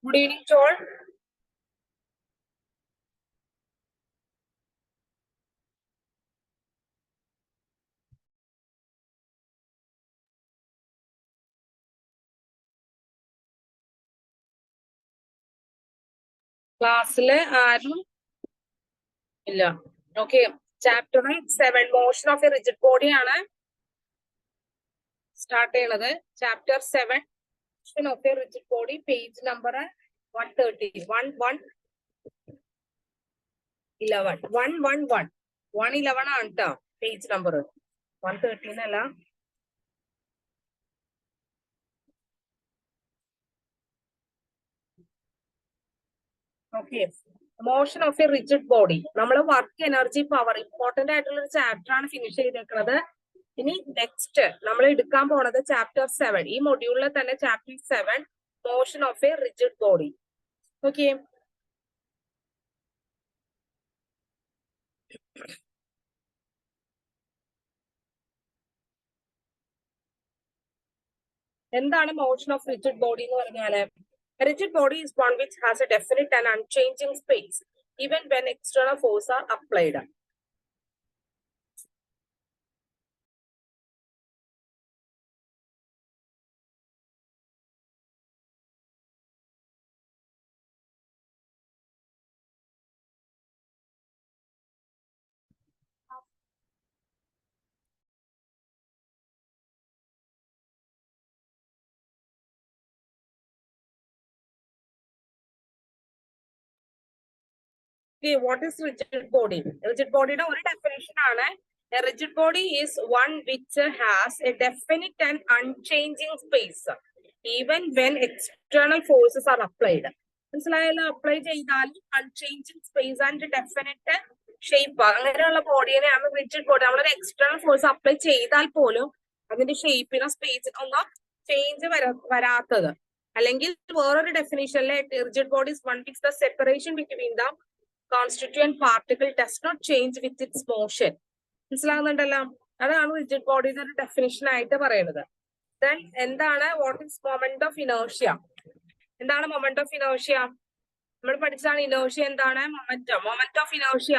Good evening to all. ക്ലാസ്സില് ആരും ഇല്ല. Okay, chapter 7 motion of A rigid body ആണ് സ്റ്റാർട്ട് ചെയ്യണത്. Chapter 7 motion of A rigid body, page number 130 111 ആണ് കേട്ടോ പേജ് നമ്പർ. 113 അല്ല. Okay, motion of A rigid body. നമ്മൾ work energy power important ആയിട്ടുള്ള ഒരു ചാപ്റ്റർ ആണ് ഫിനിഷ് ചെയ്തേക്കുന്നത്. ഇനി നെക്സ്റ്റ് നമ്മൾ എടുക്കാൻ പോണത് ചാപ്റ്റർ 7. ഈ മൊഡ്യൂളിൽ തന്നെ chapter 7 motion of A rigid body. Okay, എന്താണ് മോഷൻ ഓഫ് റിജിഡ് ബോഡി എന്ന് പറഞ്ഞാല്? Rigid body is one which has a definite and unchanging space even when external forces are applied. Okay, what is rigid body? Rigid body യുടെ ഒരു definition ആണ്, a rigid body is one which has a definite and unchanging space even when external forces are applied. മനസ്സിലായല്ലോ? Apply ചെയ്താൽ unchanging space and definite shape, അങ്ങനെയുള്ള ബോഡിയെയാണ് rigid body. നമ്മളൊരു external force apply ചെയ്താൽ പോലും അതിന്റെ ഷേപ്പിനോ സ്പേസിനോ ചേഞ്ച് വരാത്തത്. അല്ലെങ്കിൽ വേറൊരു ഡെഫിനിഷനിലെ rigid body is one which the separation between the constituent particle does not change with its motion. മനസ്സിലാകുന്നുണ്ടല്ലോ? അതാണ് റിജിഡ് ബോഡിയുടെ ഒരു ഡെഫിനിഷൻ ആയിട്ട് പറയുന്നത്. ദെൻ എന്താണ് what is moment of inertia? എന്താണ് മൊമെന്റ് ഓഫ് ഇനേർഷ്യ? നമ്മൾ പഠിച്ചതാണ് ഇനേർഷ്യ എന്താണ്. Moment of inertia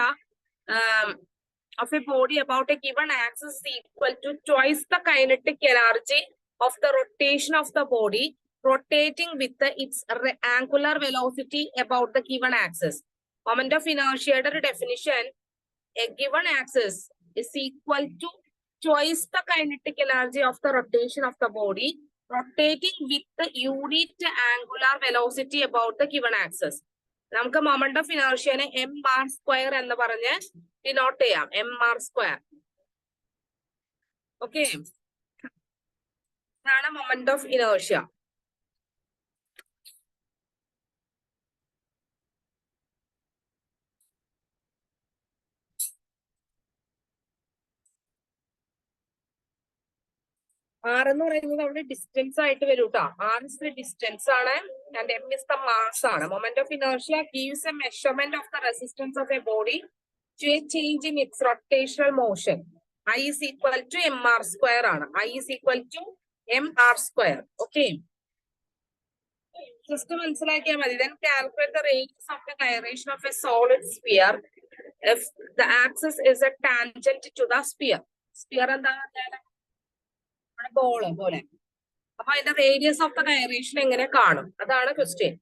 of a body about a given axis is equal to twice the kinetic energy of the rotation of the body rotating with its angular velocity about the given axis. Moment of inertia definition: a given axis is equal to twice the kinetic energy of the rotation of the body rotating with the unit angular velocity about the given axis. നമുക്ക് moment of ഇനേർഷ്യനെ mr² എന്ന് പറഞ്ഞ് denote ചെയ്യാം. mr². Okay, ഇതാണ് moment of inertia. R എന്ന് പറയുന്നത് അവിടെ distance ആയിട്ട് വരും കേട്ടോ. R is the distance ആണ് and M is the mass ആണ്. Moment of inertia gives a measurement of the resistance of a body to a change in its rotational motion. I is equal to mr² ആണ്. I is equal to mr². Okay, just മനസ്സിലാക്കിയാൽ മതി. Then calculate the radius of the gyration of a solid sphere if the axis is a tangent to the sphere. Sphere എന്താണ്? Ball പോലെ. അപ്പൊ അതിന്റെ radius of the gyration എങ്ങനെ കാണും? അതാണ് question.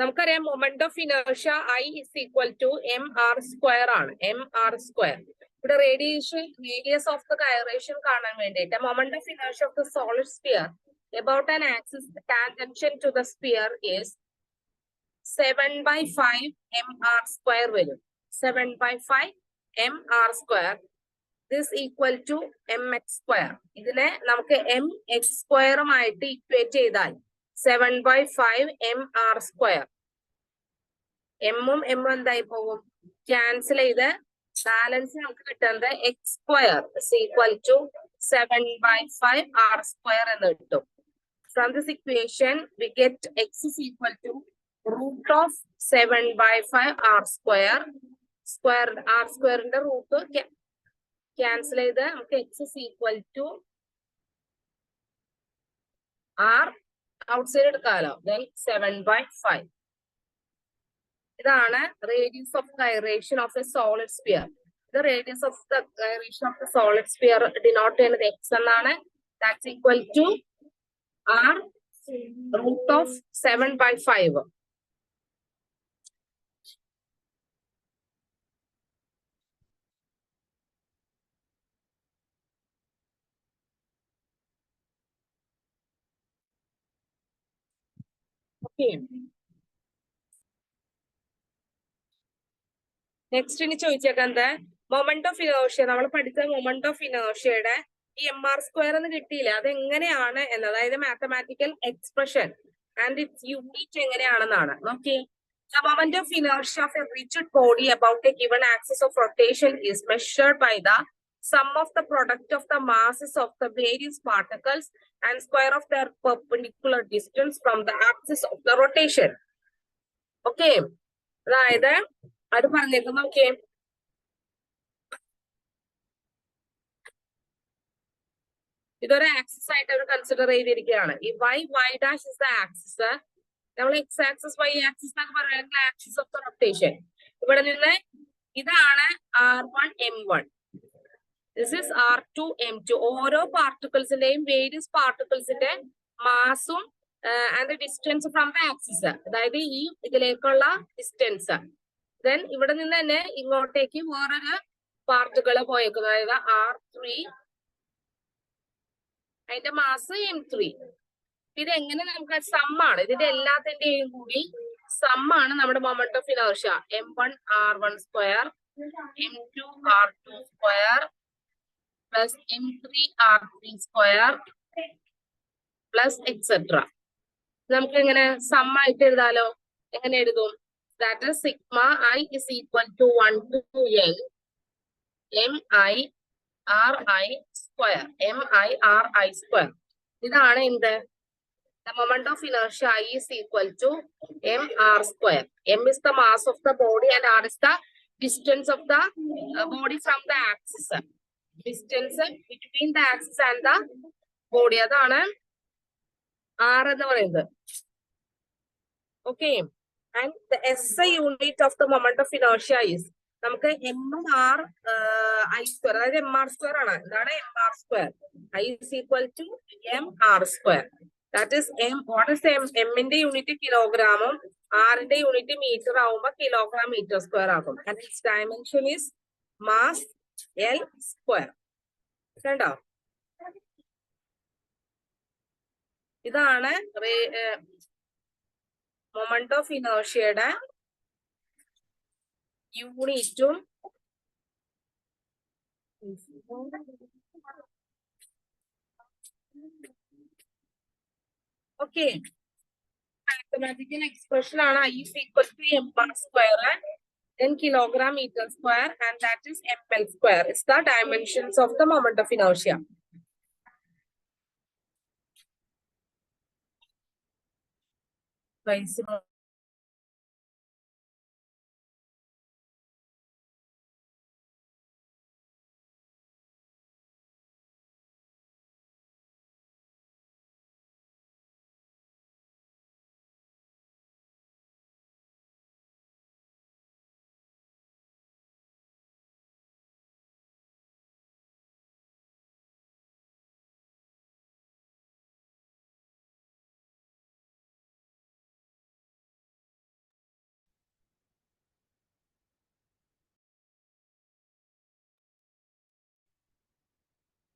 നമുക്കറിയാം moment of inertia I is equal to mr² ആണ്. mr². ഇവിടെ റേഡിയസ് ഓഫ് ദ ഗൈറേഷൻ കാണാൻ വേണ്ടിയിട്ട് moment of inertia of the solid sphere about an axis tangential to the sphere is 7/5 mr² വരും. 7/5 mr². This equal to mx². ഇതിനെ നമുക്ക് mx²ആയിട്ട് equate ചെയ്താൽ 7/5 mr². എമ്മും എമ്മും എന്തായി പോകും? ക്യാൻസൽ ചെയ്ത് ബാലൻസ് നമുക്ക് കിട്ടുന്നത് x² is equal to 7/5 r² എന്ന് കിട്ടും. From this equation, we get x is equal to root of 7 by 5 r square. R square in the root cancel x is equal to r outside then 7 by 5. This is radius of gyration of a solid sphere. The radius of the gyration of the solid sphere denoted with x that's equal to r root of 7 by 5. Okay. Next in the moment of inertia. Moment of inertia. MR square and the mathematical expression and its unit. Okay. The moment of inertia of a rigid body about a given axis of rotation is measured by the sum of the product of the masses of the various particles and square of their perpendicular distance from the axis of the rotation. Okay. Okay. This is an axis I consider y dash is the axis. Now x-axis, y-axis axis of the rotation. This is R1, M1. This is R2, M2. All particles in various particles in the mass and the distance from the axis. That is the distance. Then, here take particle R3 and the mass M3. This is sum. This is sum moment of inertia. M1 R1 square, M2 R2 square, plus M3 R3 square, plus etc. Sum that is sigma I is equal to 1 to L M I Ri square. M-I-R-I square. This is the moment of inertia I is equal to M-R square. M is the mass of the body and R is the distance of the body from the axis. Distance between the axis and the body. That is R. Okay. And the SI unit of the moment of inertia is M-R I square. That is M-R square. That is M-R square. I is equal to M-R square. That is M. What is M? M in the unit kilogram. R in the unit meter. Kilogram meter square. And its dimension is mass L square. Stand up. This is moment of inertia. Unit. Okay. Mathematical expression I is equal to M-R square then kilogram meter square and that is ml square. It's the dimensions of the moment of inertia.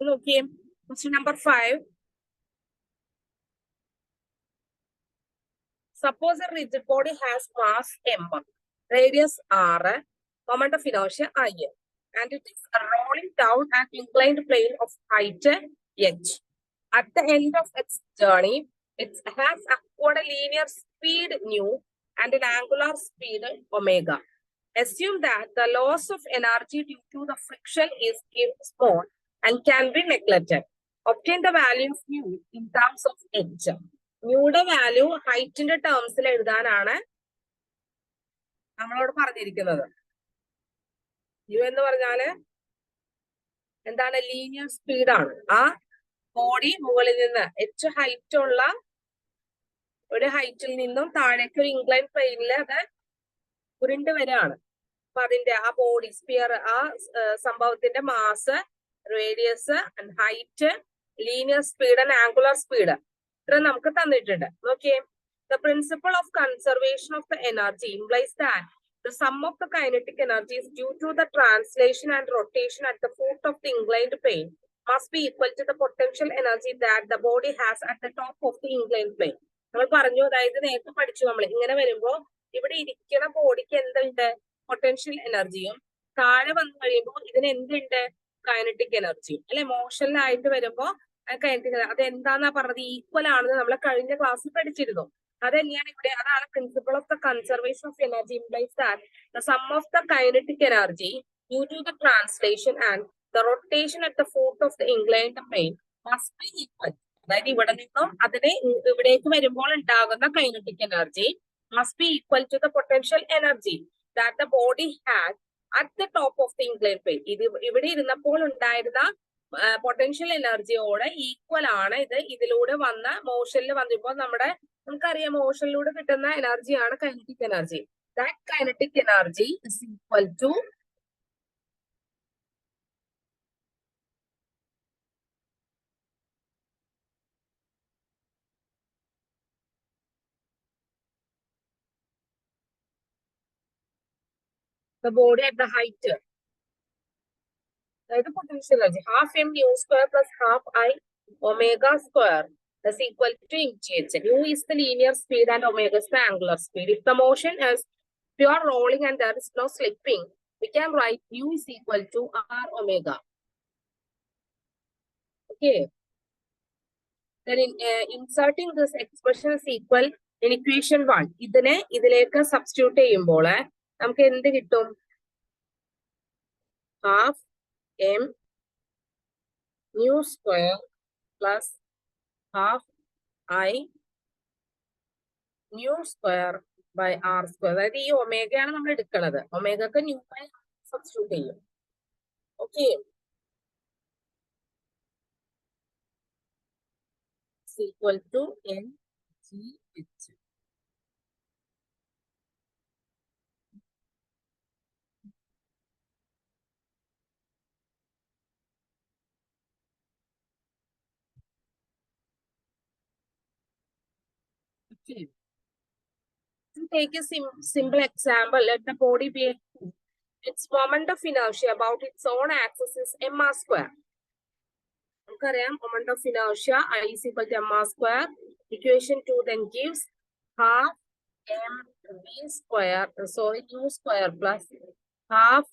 Okay, question number 5. Suppose a rigid body has mass m, radius r, moment of inertia I, and it is rolling down an inclined plane of height h. At the end of its journey, it has acquired a linear speed nu and an angular speed omega. Assume that the loss of energy due to the friction is small and can be neglected. Obtain the value of mu in terms of h. Muയുടെ value ഹൈറ്റിന്റെ ടേംസിൽ എഴുതാനാണ് നമ്മളോട് പറഞ്ഞിരിക്കുന്നത്. U എന്ന് പറഞ്ഞാല് എന്താണ്? Linear സ്പീഡാണ്. ആ ബോഡി മുകളിൽ നിന്ന് h ഹൈറ്റ് ഉള്ള ഒരു ഹൈറ്റിൽ നിന്നും താഴേക്ക് ഒരു ഇൻക്ലൈൻ പ്ലെയിനിൽ അത് ഉരുണ്ട് വരികയാണ്. അപ്പൊ അതിന്റെ ആ ബോഡി സ്പിയർ, ആ സംഭവത്തിന്റെ mass, radius, height, linear speed and angular speed ഇത്ര നമുക്ക് തന്നിട്ടുണ്ട്. നോക്കിയേ, the principle of conservation of the energy implies that the sum of the kinetic energies due to the translation and rotation at the foot of the inclined plane must be equal to the potential energy that the body has at the top of the inclined plane. നമ്മൾ പറഞ്ഞു, അതായത് നേരത്തെ പഠിച്ചു നമ്മൾ, ഇങ്ങനെ വരുമ്പോ ഇവിടെ ഇരിക്കുന്ന ബോഡിക്ക് എന്തുണ്ട്? പൊട്ടൻഷ്യൽ എനർജിയും, താഴെ വന്നു കഴിയുമ്പോൾ ഇതിന് എന്തുണ്ട്? കൈനറ്റിക് എനർജിയും, അല്ലെ? മോഷനിലായിട്ട് വരുമ്പോ കൈനറ്റിക്, അത് എന്താന്നാ പറഞ്ഞത്? ഈക്വൽ ആണെന്ന് നമ്മൾ കഴിഞ്ഞ ക്ലാസ്സിൽ പഠിച്ചിരുന്നു. അത് തന്നെയാണ് ഇവിടെ. അതാണ് principle of the conservation of energy implies that the sum of the kinetic energy due to the translation and the rotation at the foot of the inclined plane must be equal. അതായത് ഇവിടെ നിന്നും അതിനെ ഇവിടേക്ക് വരുമ്പോൾ ഉണ്ടാകുന്ന kinetic energy must be equal to the potential energy that the body had at the top of the inclined plane. ഇത് ഇവിടെ ഇരുന്നപ്പോൾ ഉണ്ടായിരുന്ന പൊട്ടൻഷ്യൽ എനർജിയോട് ഈക്വൽ ആണ് ഇത്. ഇതിലൂടെ വന്ന മോഷനിൽ വന്നപ്പോൾ നമുക്കറിയാം, മോഷനിലൂടെ കിട്ടുന്ന എനർജിയാണ് kinetic energy. That kinetic energy is equal to the body at the height. That is the potential energy. Half m mu square plus half I omega square is equal to mgh. U is the linear speed and omega is the angular speed. If the motion is pure rolling and there is no slipping, we can write U is equal to R omega. Okay. Then inserting this expression is equal in equation 1. ഇതിനെ ഇതിലേക്ക് substitute ചെയ്യുമ്പോൾ നമുക്ക് എന്ത് കിട്ടും? Half m mu square plus half I mu square by r square. അതായത് ഈ ഒമേഗയാണ് നമ്മൾ എടുക്കുന്നത്. ഒമേഗക്ക് ന്യൂ ബൈ സബ്സ്റ്റിറ്റ്യൂട്ട് ചെയ്യും. Okay, equal to mgh. Okay. To take a simple example, let the body be its moment of inertia about its own axis is mr square. നമുക്കറിയാം, moment of inertia I is equal to mr square. Equation 2 then gives half mv square, u square plus half,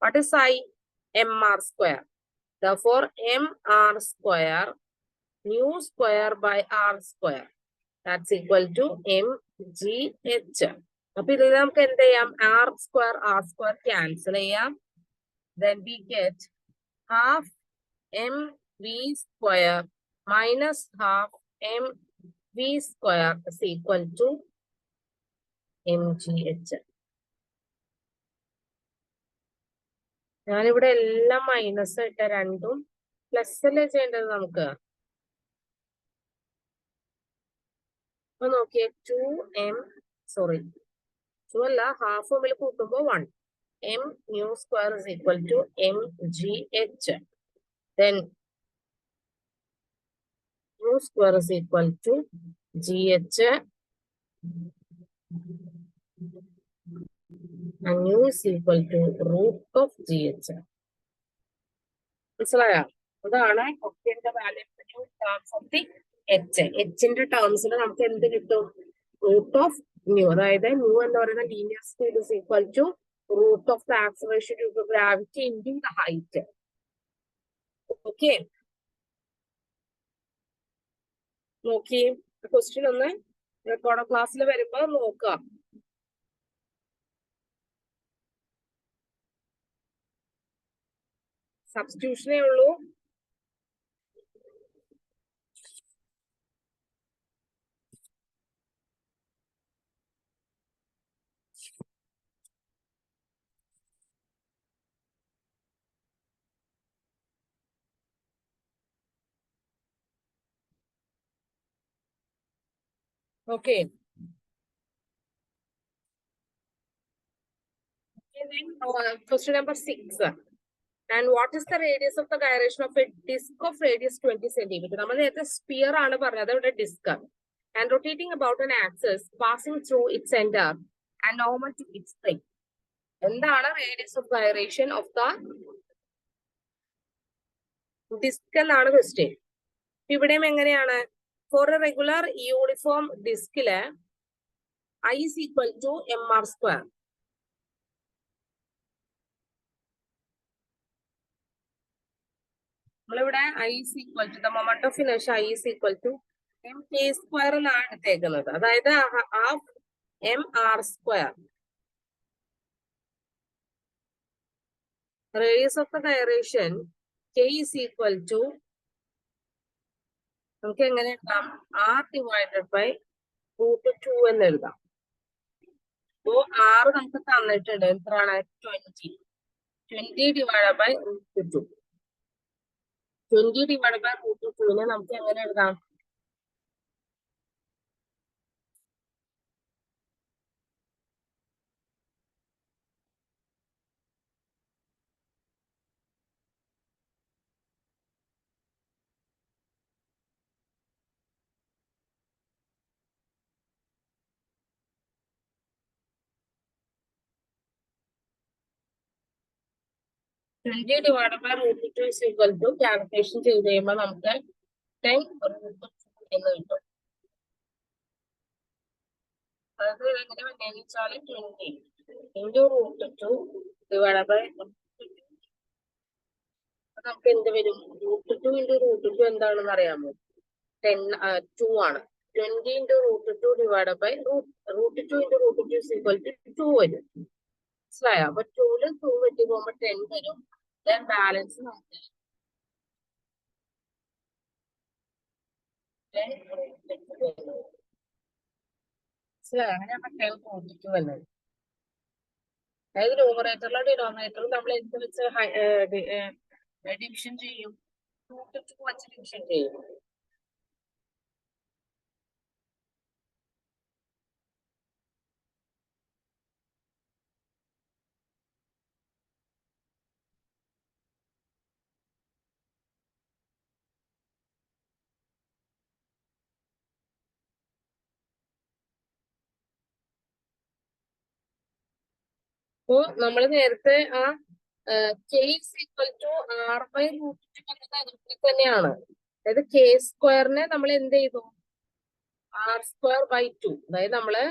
what is I? mr square. Therefore, mr square mu square by r square, that's equal to mgh. അപ്പൊ ഇത് നമുക്ക് എന്ത് ചെയ്യാം? r square cancel ചെയ്യാം. Then we get half mv square minus half mv square is equal to mgh. ഞാനിവിടെ എല്ലാം minus ഇട്ട, രണ്ടും പ്ലസ് അല്ലേ ചെയ്യേണ്ടത് നമുക്ക്. അപ്പൊ നോക്കിയേ, 2 അല്ല, ഹാഫ് തമ്മിൽ കൂട്ടുമ്പോ 1. m mu square is equal to mgh. Then mu square is equal to gh and mu is equal to root of gh. മനസ്സിലായോ? അതാണ് ഒക്ടേന്റെ value terms of the h. ന്റെ ടേംസിൽ നമുക്ക് എന്ത് കിട്ടും? Root of nu. അതായത് ന്യൂ എന്ന് പറയുന്ന linear speed is equal to root of the acceleration due to gravity into the height. Okay, നോക്കി ക്വസ്റ്റ്യൻ ഒന്ന് റെക്കോർഡ് ക്ലാസ്സിൽ വരുമ്പോ നോക്കുക. സബ്സ്റ്റിറ്റ്യൂഷനേ ഉള്ളൂ. Okay. And then question number 6. And what is the radius of the gyration of a disc of radius 20 centimeter? നമ്മൾ നേരത്തെ sphere ആണ് പറഞ്ഞത്, ഇവിടെ disc. And rotating about an axis, passing through its center and normal to its plane. എന്താണ് radius of gyration of the disc എന്നാണ് question. ഇവിടെയും എങ്ങനെയാണ്? For a regular uniform discല് I is equal to mr square. നമ്മളിവിടെ I is equal to the moment of inertia I is equal to mk square എന്നാണ് എടുത്തേക്കുന്നത്. അതായത് half mr square. Radius of the gyration k is equal to നമുക്ക് എങ്ങനെ എഴുതാം? r divided by √2 എന്ന് എഴുതാം. അപ്പോ r നമുക്ക് തന്നിട്ടുണ്ട് എത്രയാണ്? 20 divided by √2. 20 divided by √2 നമുക്ക് എങ്ങനെ എഴുതാം? ∞ divided by √2 is equal to calculation ചെയ്ത് കഴിയുമ്പോൾ നമുക്ക് 10 എന്ന് കിട്ടും. അതായത് എങ്ങനെ വന്നതെന്ന് വെച്ചാൽ 20 into √2 divided by നമുക്ക് എന്ത് വരും? √2 into √2 എന്താണെന്ന് അറിയാമോ? 2 ആണ്. 20 into √2 divided by √2 into √2 is equal to 2 വരും. മനസ്സിലായോ? അപ്പൊ 2 2 വെട്ടി പോകുമ്പോൾ 10 വരും. Then balance നമുക്ക് അങ്ങനെയാണ് 10 42 വന്നത്. അതായത് ന്യൂമറേറ്ററിലോ ഡിനോമിനേറ്ററിലും നമ്മൾ എന്ത് വെച്ച് ഡിവിഷൻ ചെയ്യും? √2 വെച്ച് ഡിവിഷൻ ചെയ്യും. അപ്പോ നമ്മൾ നേരത്തെ ആ k is equal to r by √2 എന്നത് അതുപോലെ തന്നെയാണ്. അതായത് k സ്ക്വയറിനെ നമ്മൾ എന്ത് ചെയ്തു? r square by 2. അതായത് നമ്മള്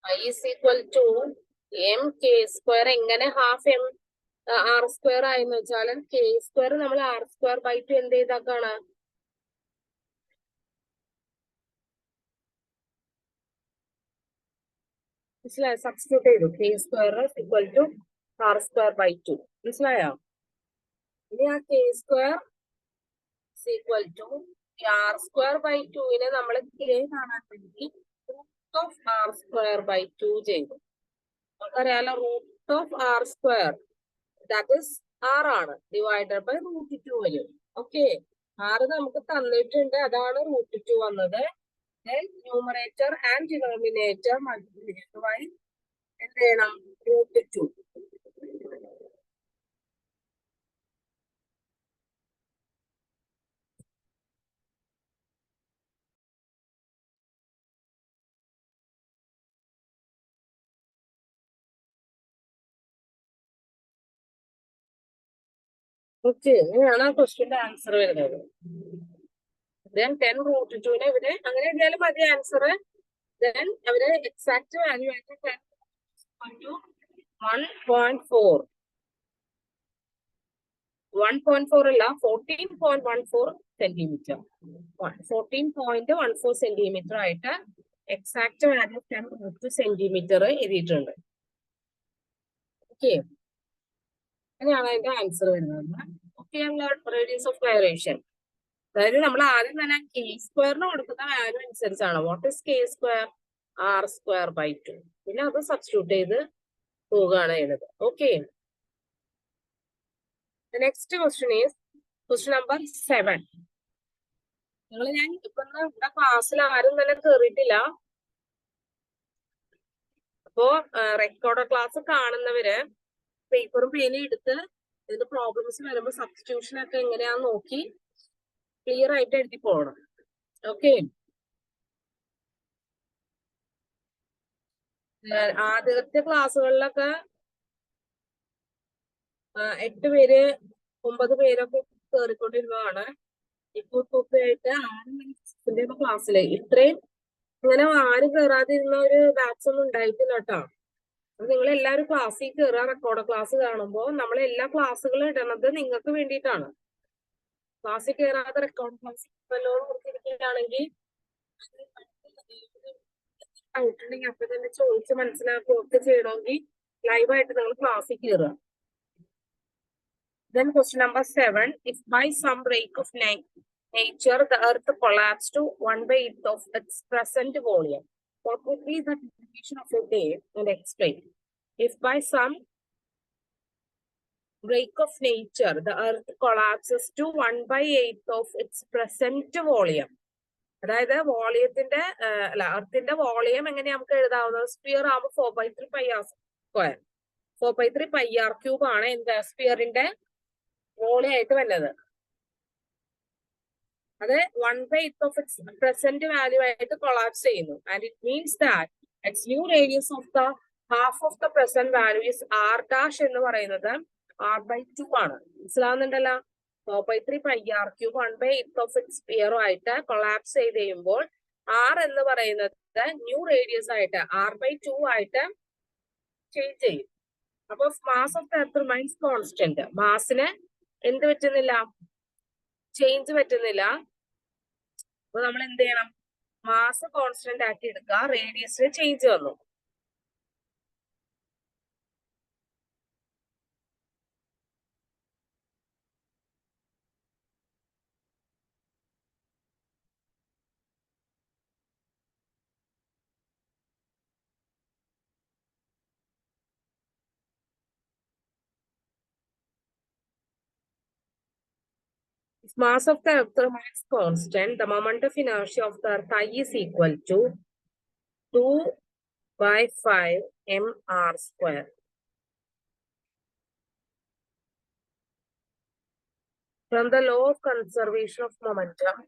I is equal to mk square എങ്ങനെ ഹാഫ് r square ആയെന്ന് വെച്ചാൽ k square നമ്മൾ r square by 2 എന്ത് ചെയ്താക്കാണ്? മനസ്സിലായോ? സബ്സ്റ്റിറ്റ്യൂട്ട് ചെയ്തു. k square is equal to r square by 2. മനസ്സിലായോ? ഇനി ആ k square is equal to r square by 2 നമ്മൾ k കാണാൻ വേണ്ടി root of r square by 2 ചെയ്തു. നമുക്കറിയാലോ root of r square that is r ആണ് divided by √2 വരും. ഓക്കെ, r നമുക്ക് തന്നിട്ടുണ്ട്, അതാണ് √2 വന്നത്. Then numerator and denominator multiplied by എന്ത് ചെയ്യണം? √2. ഓക്കെ, ഇങ്ങനെയാണ് ആ ക്വസ്റ്റ്യന്റെ ആൻസർ വരുന്നത്. Then 10 √2 ഇവിടെ അങ്ങനെ എഴുതിയാലും മതി ആൻസർ. Then അവര് എക്സാക്ട് വാല്യൂ ആയിട്ട് 10 1.4 അല്ല 14.14 സെന്റിമീറ്റർ 14.14 സെന്റിമീറ്റർ ആയിട്ട് എക്സാക്ട് വാല്യൂ 10 സെന്റിമീറ്റർ എഴുതിയിട്ടുണ്ട്. ഓക്കെ, അങ്ങനെയാണ് അതിന്റെ ആൻസർ വരുന്നത്. Okay, radius of gyration. അതായത് നമ്മൾ ആദ്യം തന്നെ k സ്ക്വയറിന് കൊടുക്കുന്ന വാല്യൂ അനുസരിച്ചാണ്. What is k square? r square by 2. പിന്നെ അത് സബ്സ്റ്റിറ്റ്യൂട്ട് ചെയ്ത് പോവുകയാണ് ചെയ്യുന്നത്. Okay, The next question is question number 7. നിങ്ങൾ ഞാൻ ഇപ്പൊ ഇവിടെ ക്ലാസ്സിൽ ആരും തന്നെ കയറിയിട്ടില്ല. അപ്പോ റെക്കോർഡർ ക്ലാസ് കാണുന്നവര് പേപ്പറും പേനയും എടുത്ത് ഇതിന്റെ പ്രോബ്ലംസ് വരുമ്പോ സബ്സ്റ്റിറ്റ്യൂഷൻ ഒക്കെ എങ്ങനെയാന്ന് നോക്കി ക്ലിയർ ആയിട്ട് എഴുതി പോകണം. ഓക്കെ, ആദ്യത്തെ ക്ലാസ്സുകളിലൊക്കെ 8 പേര് 9 പേരൊക്കെ കയറിക്കൊണ്ടിരുന്നതാണ്. ഇപ്പൊ ആയിട്ട് 6 ക്ലാസ്സില് ഇത്രയും ഇങ്ങനെ ആരും കയറാതിരുന്ന ഒരു ബാച്ച് ഒന്നും ഉണ്ടായിട്ടില്ല കേട്ടോ. അപ്പൊ നിങ്ങൾ എല്ലാവരും ക്ലാസ്സിൽ കയറുക. റെക്കോർഡ് ക്ലാസ് കാണുമ്പോൾ നമ്മൾ എല്ലാ ക്ലാസ്സുകളും ഇടണത് നിങ്ങൾക്ക് വേണ്ടിയിട്ടാണ്. ക്ലാസ്സിൽ കയറാതെ റെക്കോർഡ് ക്ലാസ് കൊടുത്തിരിക്കുകയാണെങ്കിൽ ഡൗട്ടുണ്ടെങ്കിൽ അപ്പൊ തന്നെ ചോദിച്ച് മനസ്സിലാക്കുകയൊക്കെ ചെയ്യണമെങ്കിൽ ലൈവായിട്ട് നിങ്ങൾ ക്ലാസ്സിൽ കയറുക. Then question number 7. If by some break of nature the earth collapsed to 1/8 of its present volume, what would be the definition of a day? And explain. If by some break of nature the earth collapses to 1/8 of its present volume. അതായത് വോളിയത്തിന്റെ അല്ല എർത്തിന്റെ volume എങ്ങനെ നമുക്ക് എഴുതാവുന്നത്? Sphere ആവുമ്പോൾ 4/3 πr². 4/3 πr³ ആണ് എന്താ സ്പിയറിന്റെ volume ആയിട്ട് വരുന്നത്. അത് 1/8 ഓഫ് ഇറ്റ്സ് പ്രസന്റ് വാല്യൂ ആയിട്ട് കൊളാപ്സ് ചെയ്യുന്നു. And it means that it's new radius of the half of the present value is r' എന്ന് പറയുന്നത് r/2 ആണ്. മനസ്സിലാവുന്നുണ്ടല്ലോ? 4/3 πr³ 1/8 ഓഫ് ഇറ്റ്സ് സ്പിയർ ആയിട്ട് കൊളാപ്സ് ചെയ്ത് കഴിയുമ്പോൾ r എന്ന് പറയുന്നത് ന്യൂ റേഡിയസ് ആയിട്ട് r/2 ആയിട്ട് ചേഞ്ച് ചെയ്യും. അപ്പൊ mass of the earth remains constant. മാസിന് എന്ത് പറ്റുന്നില്ല? ചേഞ്ച് പറ്റുന്നില്ല. അപ്പൊ നമ്മൾ എന്ത് ചെയ്യണം? മാസ് കോൺസ്റ്റന്റ് ആക്കി എടുക്കുക. റേഡിയസിന് ചേഞ്ച് വന്നു. If mass of the earth remains constant, the moment of inertia of the earth I is equal to 2/5 mr². From the law of conservation of momentum,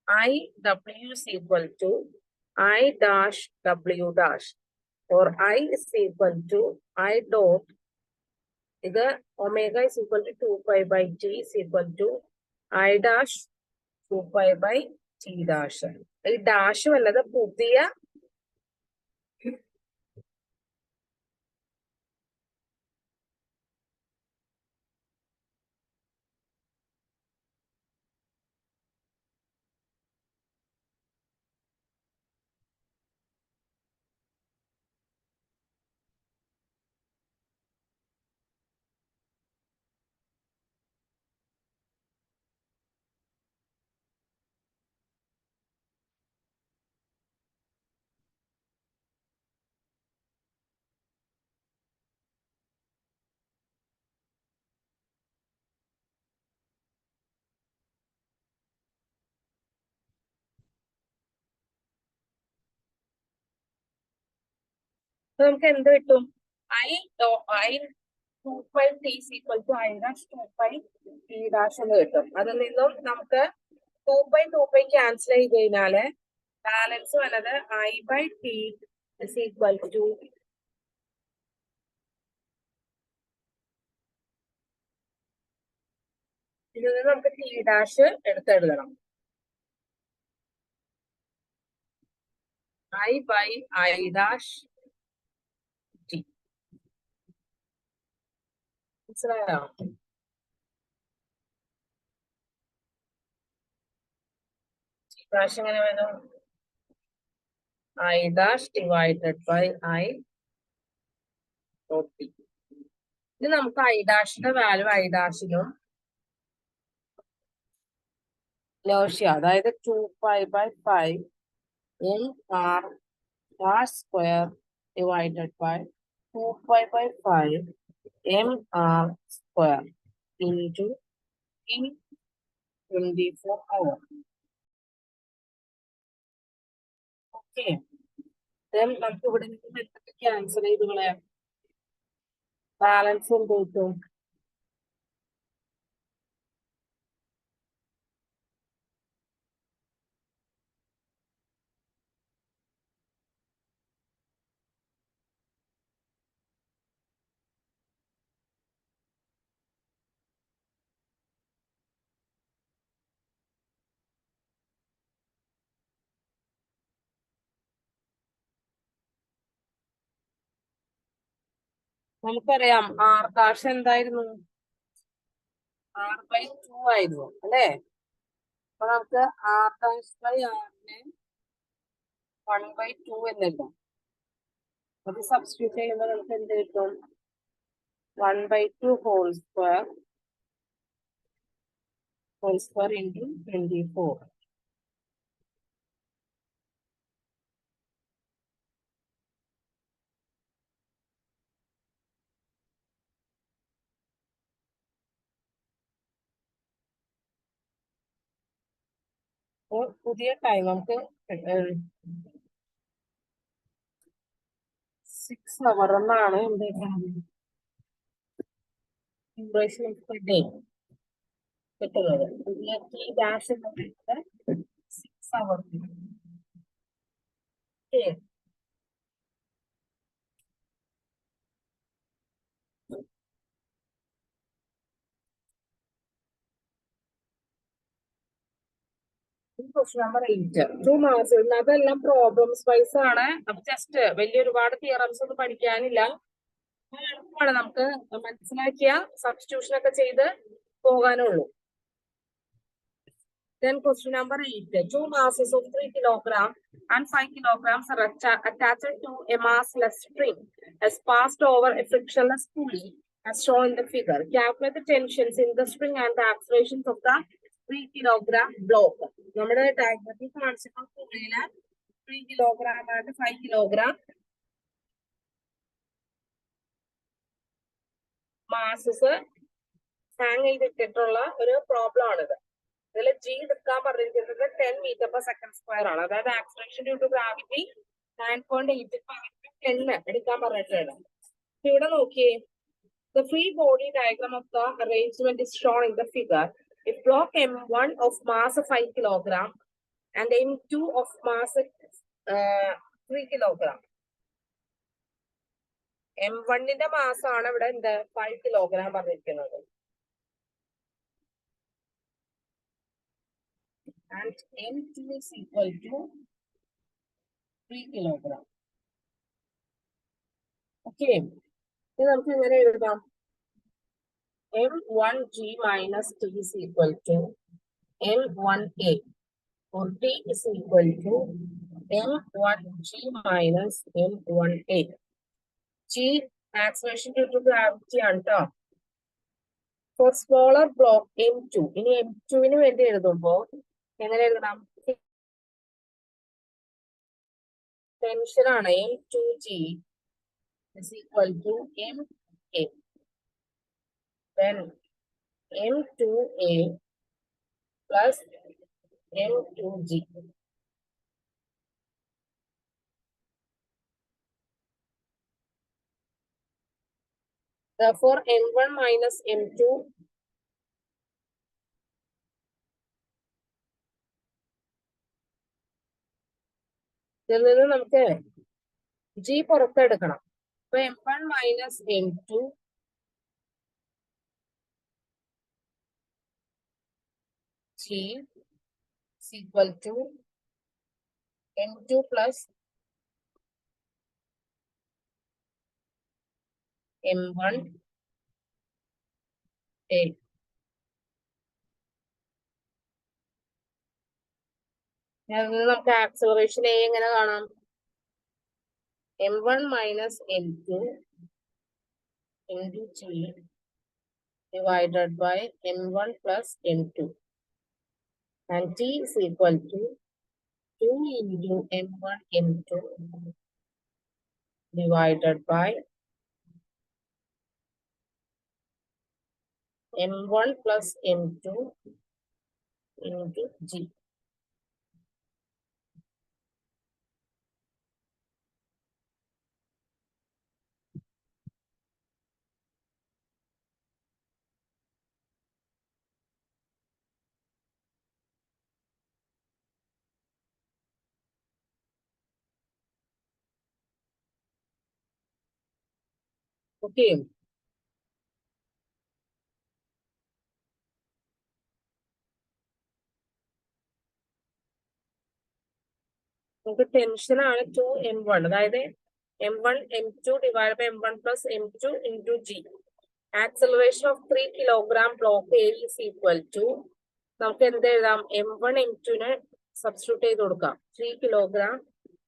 IW is equal to I'(W'), or I is equal to I dot. ഇത് omega is equal to 2π/t is equal to I' 2π/t'. ഈ dash വല്ലത് പുതിയ നമുക്ക് എന്ത് കിട്ടും? I 2π/t is equal to I' 2π/t' എന്ന് കിട്ടും. അതിൽ നിന്നും നമുക്ക് 2π ക്യാൻസൽ ചെയ്ത് കഴിഞ്ഞാല് ബാലൻസ് വന്നത് I/t is equal to ഇതിൽ നിന്ന് നമുക്ക് t' എടുത്തെഴുതണം. I/I'(t). മനസ്സിലായോ? t' എങ്ങനെ വരും? I' divided by I dot t. ഇത് നമുക്ക് I' വാല്യൂ I'-ലും ഇനേർഷ്യ അതായത് 2π/5 mr² divided by 2π/5 mr². into in 24 hours. Okay. Then നമുക്ക് ഇവിടെ നിന്ന് എന്തൊക്കെ ക്യാൻസൽ ചെയ്ത് കളയാം? ബാലൻസ് എന്ത് കിട്ടും? നമുക്കറിയാം ആർ ഡാഷ് എന്തായിരുന്നു? R/2 ആയിരുന്നു അല്ലേ? അപ്പൊ നമുക്ക് ആർ ഡാഷ് ബൈ ആറിനെ 1/2 എന്നല്ലോ. അത് സബ്സ്റ്റിറ്റ്യൂട്ട് ചെയ്യുമ്പോൾ നമുക്ക് എന്ത് കിട്ടും? 1/2 ഹോൾ സ്ക്വയർ into 24. പുതിയ ടൈം നമുക്ക് 6 അവർ എന്നാണ് എന്ത് ഇംപ്രഷൻ പെർ ഡേ കിട്ടുന്നത്. പുതിയ ടി ഡാഷ് എന്ന് പറയുന്നത് 6 അവർ. Question number 8. 2 marks. അതെല്ലാം പ്രോബ്ലംസ് വൈസ് ആണ്. അപ്പൊ ജസ്റ്റ് വലിയ ഒരുപാട് തിയറംസ് ഒന്നും പഠിക്കാനില്ല. എളുപ്പമാണ്, നമുക്ക് മനസ്സിലാക്കിയ സബ്സ്റ്റിറ്റ്യൂഷൻ ഒക്കെ ചെയ്ത് പോകാനുള്ളൂ. Then question number 8. 2 masses of 3 kilogram and 5 kilograms are attached to a massless string as passed over a frictionless pulley as shown in the figure. Calculate the tensions in the string and the accelerations of the 3 kilogram block. നമ്മുടെ ഡയഗ്രത്തിൽ കാണിച്ചിട്ടുള്ള പുള്ളിയില് 3 kilogram ആയിട്ട് 5 kilogram masses hang ചെയ്തിട്ടുള്ള ഒരു problem ആണിത്. ഇതിൽ G എടുക്കാൻ പറഞ്ഞിരിക്കുന്നത് 10 meter per second square ആണ്. അതായത് ആക്സിലറേഷൻ ഡ്യൂ ടു ഗ്രാവിറ്റി 9.8 10 എടുക്കാൻ പറഞ്ഞിട്ടുണ്ട്. ഇവിടെ നോക്കിയേ, the free body diagram of the arrangement is shown in the figure. If block M1 of mass 5 kilogram and M2 of mass 3 kilogram. M1ന്റെ mass ആണ് ഇവിടെ എന്ത് 5 kilogram പറഞ്ഞിരിക്കുന്നത്. And M2 is equal to 3 kilogram. Okay. ഇത് നമുക്ക് എങ്ങനെ എഴുതാം? M1G minus T is equal to M1A, or T is equal to M1G minus M1A. G acceleration due to gravity ആണ് ട്ടോ. For smaller block M2, ഇനി M2 ന് വേണ്ടി എഴുതുമ്പോ എങ്ങനെ എഴുതണം? ടെൻഷൻ ആണ് M2G is equal to MA. Then M2A plus M2G. Therefore, M1 minus M2 ഇതിൽ നിന്ന് നമുക്ക് G പുറത്തെടുക്കണം. അപ്പൊ M1 minus M2 G is equal to M2 plus M1 A. നമുക്ക് ആക്സിലറേഷൻ A എങ്ങനെ കാണാം? M1 minus M2 into G divided by M1 plus M2. And T is equal to 2 into M1 M2 divided by M1 plus M2 into G. Okay. നമുക്ക് tension ആണ് 2M1. അതായത് M1 M2 divided by M1 plus M2 into G. Acceleration of 3 kilogram block A is equal to, നമുക്ക് എന്ത് എഴുതാം, M1 M2 substitute ചെയ്ത് കൊടുക്കാം. 3 kilogram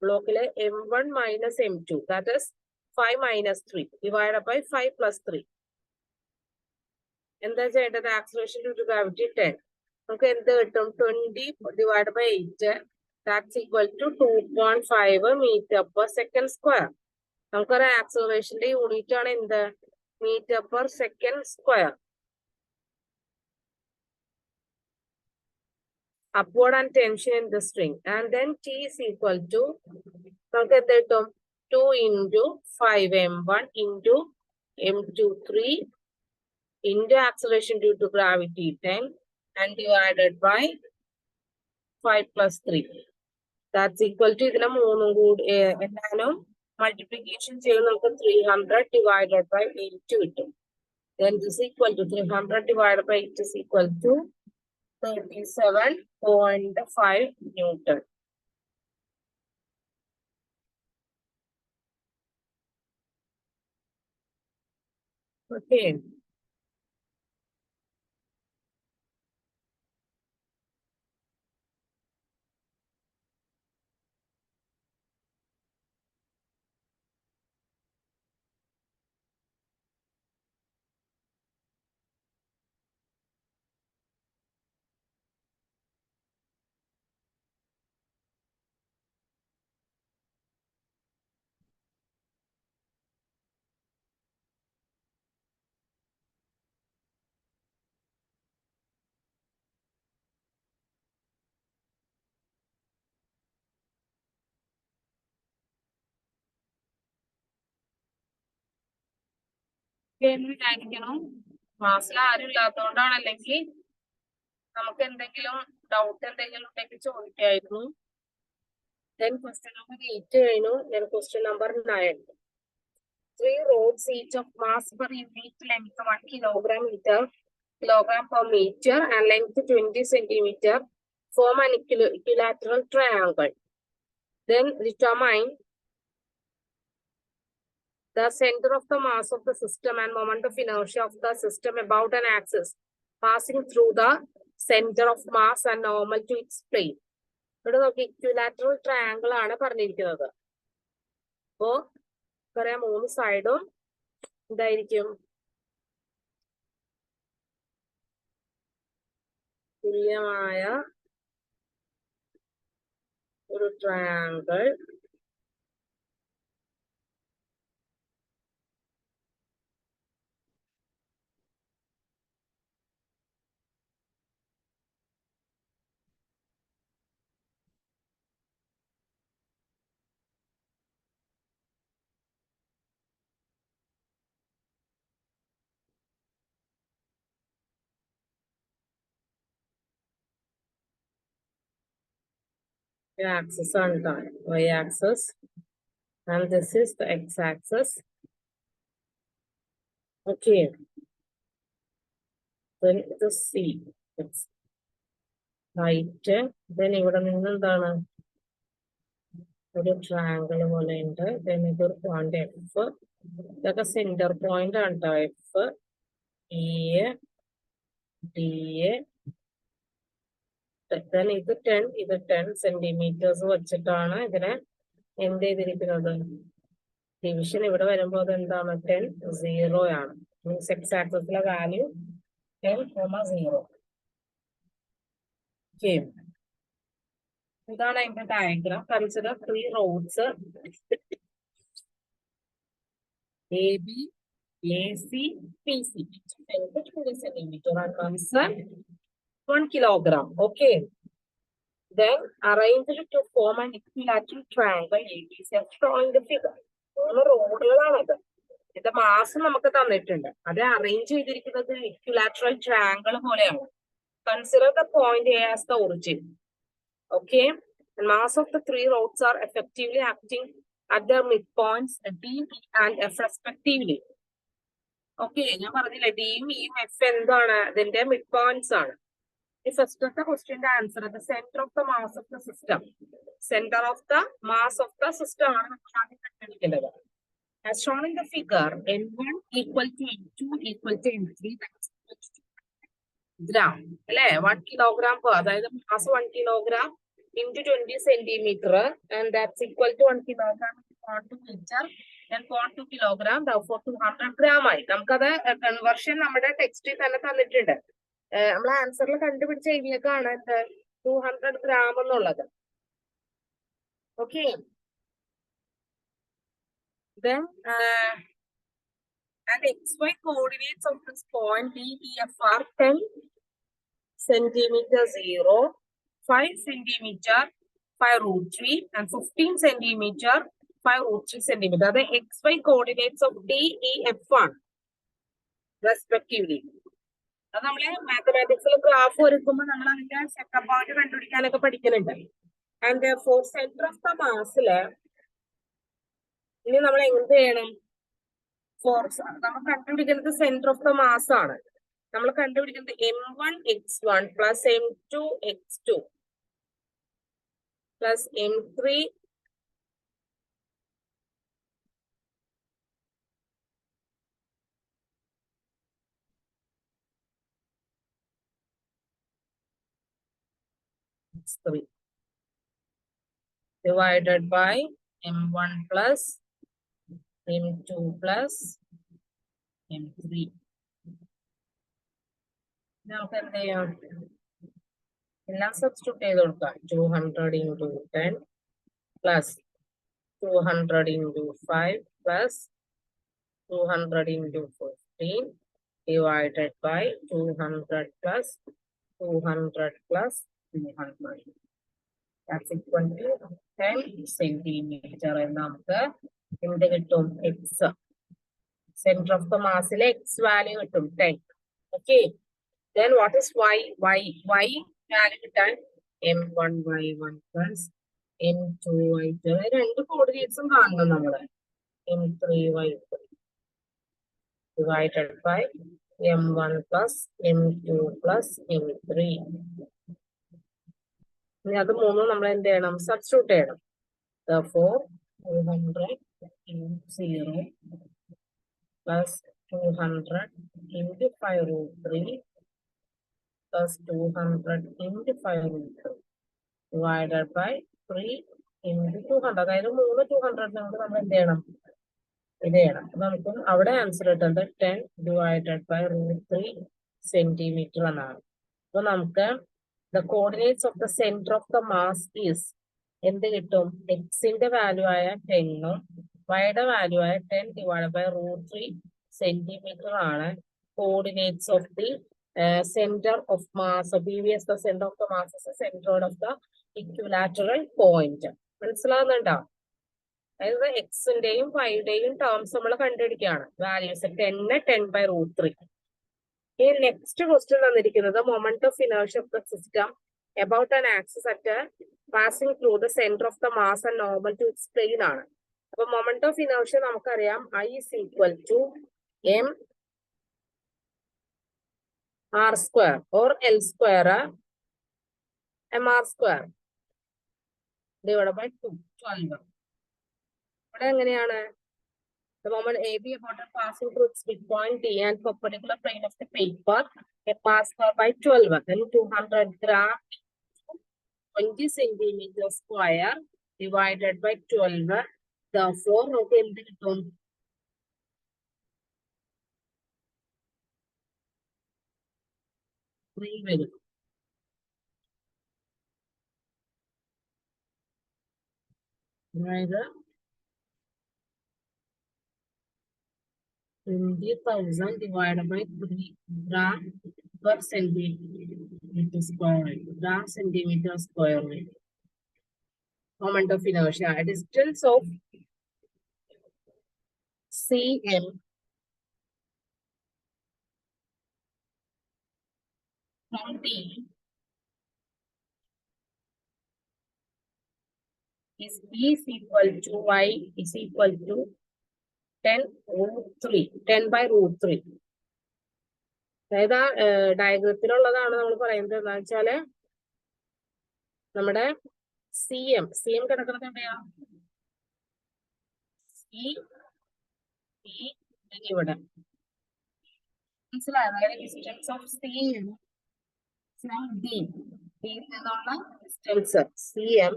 ബ്ലോക്കിലെ M1 minus M2, that is 5 minus 3 divided by 5 plus 3. എന്താ ചെയ്യേണ്ടത്? Acceleration due to gravity 10. നമുക്ക് എന്ത് കിട്ടും? 20 divided by 8, that's equal to 2.5 meter per second square. നമുക്കറിയാം ആക്സിലറേഷന്റെ യൂണിറ്റ് ആണ് എന്ത്? meter per second square. Upward and tension in the string, and then T is equal to, നമുക്ക് എന്ത് കിട്ടും? 2 into 5M1 into M2 3 into acceleration due to gravity 10 and divided by 5 plus 3. That's equal to, ഇതിനെ മൂന്നും കൂടി എല്ലാനും multiplication ചെയ്ത് നമുക്ക് 300 divided by 8 കിട്ടും. Then this is equal to 300 divided by 8 is equal to 37.5 Newton. Okay. വിചാരിക്കണം ക്ലാസ്സിൽ ആരും ഇല്ലാത്തതുകൊണ്ടാണ്, അല്ലെങ്കിൽ നമുക്ക് എന്തെങ്കിലും ഡൗട്ട് എന്തെങ്കിലും ഉണ്ടെങ്കിൽ ചോദിക്കായിരുന്നു. Then question number 8 കഴിഞ്ഞു. Then question number 9. 3 rods each of mass per unit length 1 kilogram per meter and length 20 centimeter form an equilateral triangle. Then determine the center of the mass of the system and moment of inertia of the system about an axis passing through the center of mass and normal to its plane. ഇവിടെ നോക്കി equilateral triangle ആണ് പറഞ്ഞിരിക്കുന്നത്. അപ്പോ പറയാം 3 സൈഡും എന്തായിരിക്കും? തുല്യമായ ഒരു ട്രയാങ്കിൾ axis ആണ് y axis and this is the x axis. Okay, then the C, it's height. Then ഇവിടെ നിന്ന് എന്താണ്? ഒരു ട്രയാങ്കിൾ പോലെ ഉണ്ട്. then ഇതൊരു പോയിന്റ് F, ഇതൊക്കെ സെന്റർ പോയിന്റ് ആണ് കേട്ടോ. F, E, D, then ഇത് 10 സെന്റിമീറ്റേഴ്സ് വെച്ചിട്ടാണ് ഇതിനെ എന്ത് ചെയ്തിരിക്കുന്നത്? ഡിവിഷൻ ഇവിടെ വരുമ്പോൾ അത് എന്താണ്? 10 0 ആണ്. മീൻസ് എക്സ് ആക്സിസിലെ വാല്യൂ 10,0. ഇതാണ് അതിന്റെ diagram. Consider 3 rods AB, AC, PC. 10 to 20 centimeter and comes 1 kilogram. Okay. Then arranged to form an equilateral triangle ABC as shown in the figure. The mass നമുക്ക് തന്നിട്ടുണ്ട്. അത് arrange ചെയ്തിരിക്കുന്നത് equilateral triangle പോലെയാണ്. Consider the point A as the origin. Okay. The mass of the three rods are effectively acting at their midpoints D, E and F respectively. Okay. ഞാൻ പറഞ്ഞില്ലേ Dയും Eയും F എന്താണ്? അതിന്റെ midpoints ആണ്. The first of the question to answer the center of the mass of the system. Center of the mass of the system ആണ് നമ്മൾ ആദ്യം കണ്ടുപിടിക്കേണ്ടത്. As shown in the figure, N1 equal to N2 equal to N3 gram. 1 kilogram per, that is mass 1 kilogram into 20 centimeter, and that's equal to 1 kilogram into 0.2 meter and 0.2 kilogram, therefore 200 gram. നമുക്കത് conversion നമ്മുടെ ടെക്സ്റ്റിൽ തന്നെ തന്നിട്ടുണ്ട്. നമ്മൾ ആൻസറിൽ കണ്ടുപിടിച്ച ഏരിയക്കാണ് 200 gram എന്നുള്ളത്. Okay. Then and XY coordinates of this point D, E, F are 10 centimeter 0, 5 centimeter 5 root 3 and 15 centimeter 5 root 3 centimeter. The XY coordinates of D, E, F ആണ് respectively. അത് നമ്മളെ മാത്തമാറ്റിക്സിൽ ഗ്രാഫ് വരയ്ക്കുമ്പോൾ നമ്മൾ അതിന്റെ സെറ്റപ്പ് പോയിന്റ് കണ്ടുപിടിക്കാനൊക്കെ പഠിക്കുന്നുണ്ട്. And for centre of the മാസില് ഇനി നമ്മൾ എന്ത് ചെയ്യണം? ഫോർസ് നമ്മൾ കണ്ടുപിടിക്കുന്നത് സെന്റർ ഓഫ് ദ മാസ് ആണ്. നമ്മൾ കണ്ടുപിടിക്കുന്നത് M1 X1 plus M2 X2 plus M3 X3 divided by M1 plus M2 plus M3. നമുക്ക് എന്ത് ചെയ്യാം? എല്ലാം സബ്സ്റ്റിറ്റ്യൂട്ട് ചെയ്ത് കൊടുക്കാം. 200 into 10 plus 200 into 5 plus 200 into 15 divided by 200 plus 200 plus 200. That's equal to 10 centimeter. And നമുക്ക് എന്ത് കിട്ടും? X. Center of the mass X value കിട്ടും 10. Okay. Then what is Y? Y value കിട്ടാൻ M1 Y1 plus M2 Y2. രണ്ട് കോർഡിനേറ്റ്സും കാണണം നമ്മള്. M3 Y3 divided by M1 plus M2 plus M3. ഇനി അത് മൂന്നും നമ്മൾ എന്ത് ചെയ്യണം? സബ്സ്റ്റിറ്റ്യൂട്ട് ചെയ്യണം. Therefore 200 into 0 plus 200 into 5 root 3 plus 200 into 5 root 3 divided by 3 into 200. അതായത് 3 200 നമ്മൾ എന്ത് ചെയ്യണം? ഇത് ചെയ്യണം. അപ്പൊ നമുക്ക് അവിടെ ആൻസർ കിട്ടുന്നത് 10 divided by root 3 centimeter എന്നാണ്. അപ്പൊ നമുക്ക് the coordinates of the center of the mass is എന്ത് കിട്ടും? എക്സിന്റെ വാല്യൂ ആയ 10ഉം വൈയുടെ വാല്യൂ ആയ 10 divided by root 3 centimeter ആണ് coordinates of the center of mass. So BVS, the center of the mass is the center of the equilateral point. മനസ്സിലാവുന്നുണ്ടോ? അതായത് എക്സിന്റെയും വൈയുടെയും terms നമ്മൾ കണ്ടുപിടിക്കുകയാണ്. Values 10 by root 3. ഈ നെക്സ്റ്റ് ക്വസ്റ്റ്യൻ തന്നിരിക്കുന്നത് moment of inertia of the system about an axis at passing through the center of the mass and normal to its plane ആണ്. അപ്പൊ moment of inertia നമുക്കറിയാം I is equal to M R square or L square MR square divided by 12. ഇവിടെ എങ്ങനെയാണ്? The moment AB about passing through its midpoint D and perpendicular plane of the paper, a pass by 12, then 200 gram 20 centimeter square divided by 12. Therefore, okay, 3 വരും. അതായത് 20,000 divided by 3 gram per centimeter square. Gram centimeter square. Moment of inertia. A distance of cm from D is B is equal to Y is equal to 10 root 3. 10 by root 3. അതായത് ഡയഗ്രത്തിലുള്ളതാണ് നമ്മൾ പറയുന്നത് എന്താ വെച്ചാല് നമ്മുടെ C M കിടക്കുന്നത് എവിടെയാ C ഇവിടെ മനസ്സിലായോ? അതായത് distance of C am from D ഡിയിൽ നിന്നുള്ള distance C M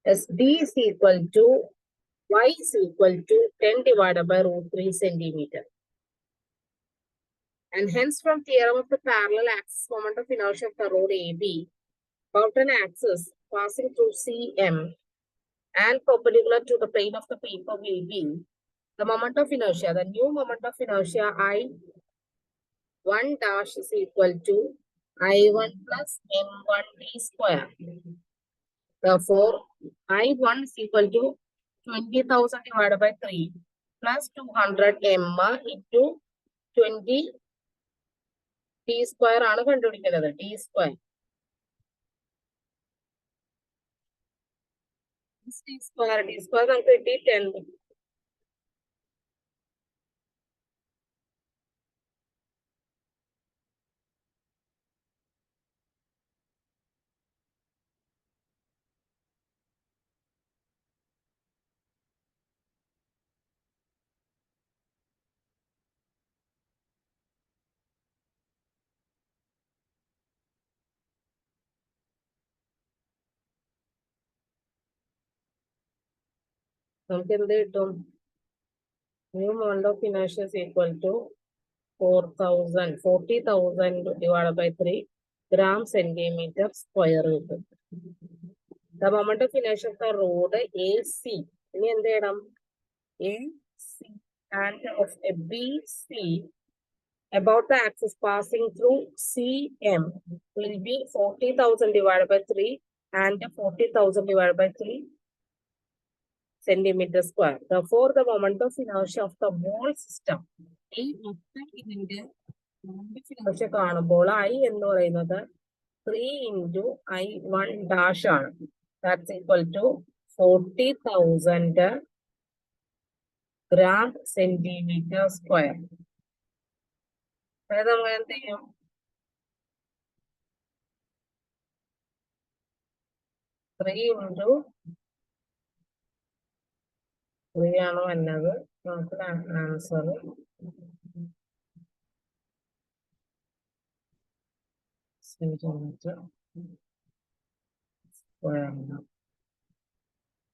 S D is equal to y is equal to 10 divided by root 3 centimeter. And hence from theorem of the parallel axis moment of inertia of the road AB about an axis passing through CM and perpendicular to the plane of the paper will be the moment of inertia, the new moment of inertia I1 dash is equal to I1 plus M1D square. Therefore, I1 is equal to 20,000 divided by 3 plus 200 M into 20 T square ആണ് കണ്ടുപിടിക്കുന്നത്. T square. T square നമുക്ക് കിട്ടി 10. നമുക്ക് എന്ത് കിട്ടും? New moment of inertia is equal to 40,000 divided by 3 gram centimeter square കിട്ടും. The moment of inertia of the road AC. ഇനി എന്ത് ചെയ്യണം? AC and of a BC about the axis passing through CM will be 40,000 divided by 3 and 40,000 divided by 3 centimeter square. Therefore, the moment of inertia of the whole system ഈ മൊത്തം ഇതിന്റെ inertia കാണുമ്പോൾ I എന്ന് പറയുന്നത് 3 into I1 dash ആണ്. That's equal to 40,000 gram centimeter square. അതായത് നമ്മൾ എന്ത് ചെയ്യും? 3 into 3 ആണ് വന്നത്. നമുക്ക് ആൻസർ സെന്റിമീറ്റർ സ്ക്വയർ.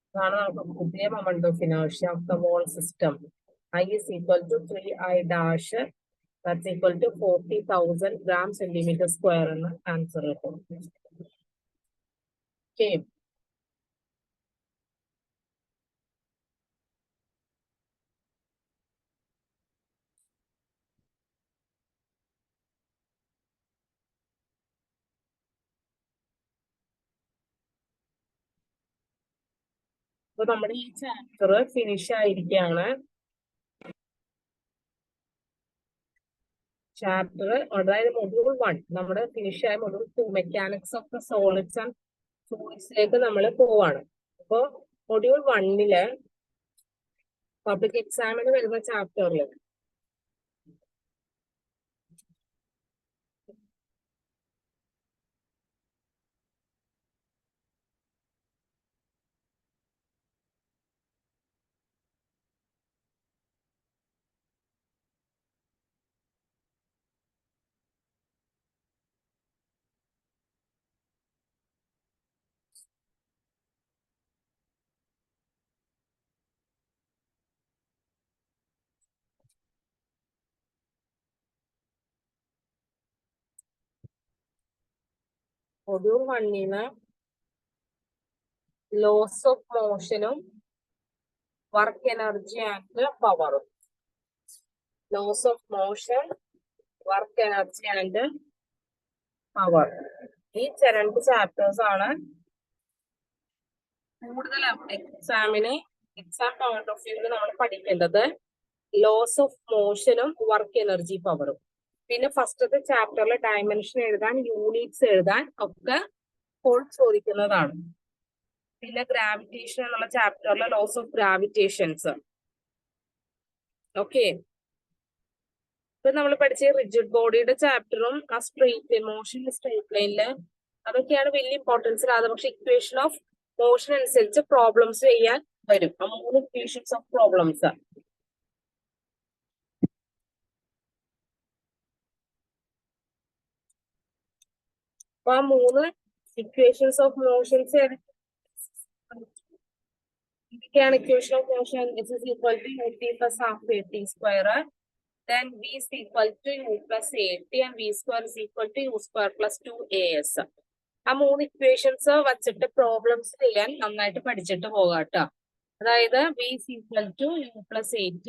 ഇതാണ് നമുക്ക് പുതിയ moment of inertia of the whole system. I is equal to 3I dash. That's equal to 40,000 gram centimeter square എന്ന് ആൻസർ കിട്ടും. Okay. അപ്പൊ നമ്മുടെ ഈ ചാപ്റ്റർ ഫിനിഷ് ആയിരിക്കുകയാണ്. ചാപ്റ്റർ അതായത് മൊഡ്യൂൾ 1 നമ്മുടെ ഫിനിഷ് ആയ module 2 mechanics of the solids and ഫ്ലൂയിഡ്സിലേക്ക് നമ്മൾ പോവാണ്. അപ്പോ മൊഡ്യൂൾ 1 പബ്ലിക് എക്സാമിന് വരുന്ന ചാപ്റ്ററിൽ മൊഡ്യൂൾ 1 ലോസ് ഓഫ് മോഷനും വർക്ക് എനർജി ആൻഡ് പവറും laws of motion, work energy and power. ഈ രണ്ട് ചാപ്റ്റേഴ്സ് ആണ് കൂടുതൽ എക്സാം പോയിന്റ് ഓഫ് വ്യൂവിൽ നമ്മൾ പഠിക്കേണ്ടത്. ലോസ് ഓഫ് മോഷനും വർക്ക് എനർജി പവറും. പിന്നെ ഫസ്റ്റത്തെ ചാപ്റ്ററിൽ ഡയമെൻഷൻ എഴുതാൻ, യൂണിറ്റ്സ് എഴുതാൻ ഒക്കെ ചോദിക്കുന്നതാണ്. പിന്നെ ഗ്രാവിറ്റേഷൻ എന്നുള്ള ചാപ്റ്ററിൽ ലോസ് ഓഫ് ഗ്രാവിറ്റേഷൻസ്. ഓക്കെ, ഇപ്പൊ നമ്മൾ പഠിച്ച റിജിഡ് ബോഡിയുടെ ചാപ്റ്ററും ആ സ്ട്രെയിറ്റ് മോഷൻ സ്ട്രെയിറ്റ് ലൈനില് അതൊക്കെയാണ് വലിയ ഇമ്പോർട്ടൻസ് ഇല്ലാതെ. പക്ഷെ ഇക്വേഷൻ ഓഫ് മോഷൻ അനുസരിച്ച് പ്രോബ്ലംസ് ചെയ്യാൻ വരും. ആ 3 ഇക്വേഷൻസ് ഓഫ് പ്രോബ്ലംസ്. അപ്പൊ ആ 3 ഇക്വേഷൻസ് ഓഫ് മോഷൻസ് ഇതൊക്കെയാണ് equation of motion. H is equal to ut plus half at square. Then v is equal to u plus at and v square is equal to u square plus 2as. ആ 3 equations വച്ചിട്ട് problems ചെയ്യാൻ നന്നായിട്ട് പഠിച്ചിട്ട് പോകാട്ടോ. അതായത് v is equal to u plus at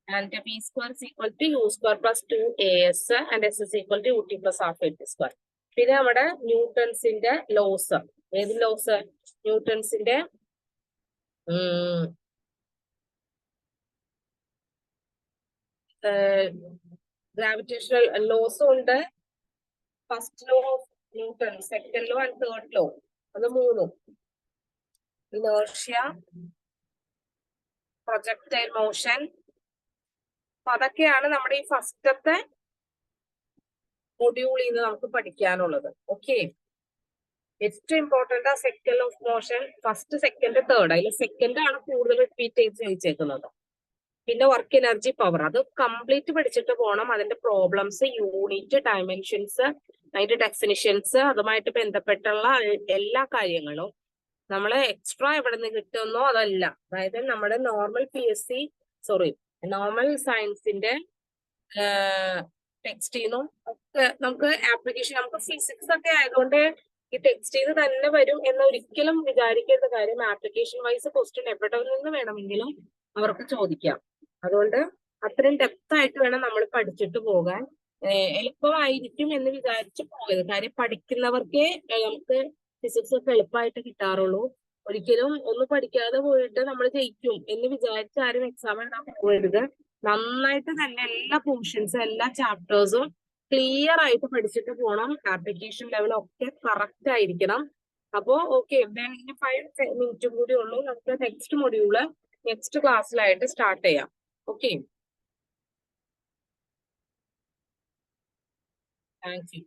and v square is equal to u square plus 2as and s is equal to ut plus half at square. പിന്നെ നമ്മുടെ ന്യൂട്ടൺസിന്റെ loss. ഏത് loss? ന്യൂട്ടൺസിന്റെ gravitational ലോസും ഉണ്ട്. First law of newton, second law and third law. അത് 3. Inertia, projectile motion. അതൊക്കെയാണ് നമ്മുടെ ഈ ഫസ്റ്റത്തെ മൊഡ്യൂളിൽ നിന്ന് നമുക്ക് പഠിക്കാനുള്ളത്. ഓക്കെ, ഏറ്റവും ഇമ്പോർട്ടന്റ് ആ second law of motion. First, second, third. അതിൽ സെക്കൻഡ് ആണ് കൂടുതൽ റിപ്പീറ്റ് ചെയ്ത് ചോദിച്ചേക്കുന്നത്. പിന്നെ വർക്ക് എനർജി പവർ, അത് കംപ്ലീറ്റ് പഠിച്ചിട്ട് പോകണം. അതിന്റെ പ്രോബ്ലംസ്, യൂണിറ്റ്, ഡയമെൻഷൻസ്, അതിന്റെ ഡെഫിനിഷൻസ്, അതുമായിട്ട് ബന്ധപ്പെട്ടുള്ള എല്ലാ കാര്യങ്ങളും നമ്മൾ എക്സ്ട്രാ എവിടെ നിന്ന് കിട്ടുന്നോ അതല്ല. അതായത് നമ്മുടെ നോർമൽ നോർമൽ സയൻസിന്റെ ടെക്സ്റ്റിൽ നിന്നും ഒക്കെ നമുക്ക് ആപ്ലിക്കേഷൻ, നമുക്ക് ഫിസിക്സ് ഒക്കെ ആയതുകൊണ്ട് ഈ ടെക്സ്റ്റിൽ നിന്ന് തന്നെ വരും എന്ന് ഒരിക്കലും വിചാരിക്കേണ്ട കാര്യം. ആപ്ലിക്കേഷൻ വൈസ് ക്വസ്റ്റ്യൻ എവിടെ നിന്ന് വേണമെങ്കിലും അവർക്ക് ചോദിക്കാം. അതുകൊണ്ട് അത്രയും ഡെപ്ത് ആയിട്ട് വേണം നമ്മൾ പഠിച്ചിട്ട് പോകാൻ. എളുപ്പമായിരിക്കും എന്ന് വിചാരിച്ച് പോകരുത്. കാര്യം പഠിക്കുന്നവർക്കേ നമുക്ക് ഫിസിക്സ് ഒക്കെ എളുപ്പമായിട്ട് കിട്ടാറുള്ളൂ. ഒരിക്കലും ഒന്നും പഠിക്കാതെ പോയിട്ട് നമ്മൾ ജയിക്കും എന്ന് വിചാരിച്ച് ആരും എക്സാം എഴുതാൻ പോകരുത്. നന്നായിട്ട് തന്നെ എല്ലാ പോർഷൻസും എല്ലാ ചാപ്റ്റേഴ്സും ക്ലിയർ ആയിട്ട് പഠിച്ചിട്ട് പോകണം. ആപ്ലിക്കേഷൻ ലെവലൊക്കെ കറക്റ്റ് ആയിരിക്കണം. അപ്പോ ഓക്കെ, 5 മിനിറ്റും കൂടി ഉള്ളൂ. നമുക്ക് നെക്സ്റ്റ് മൊഡ്യൂള് നെക്സ്റ്റ് ക്ലാസ്സിലായിട്ട് സ്റ്റാർട്ട് ചെയ്യാം. Okay, thank you.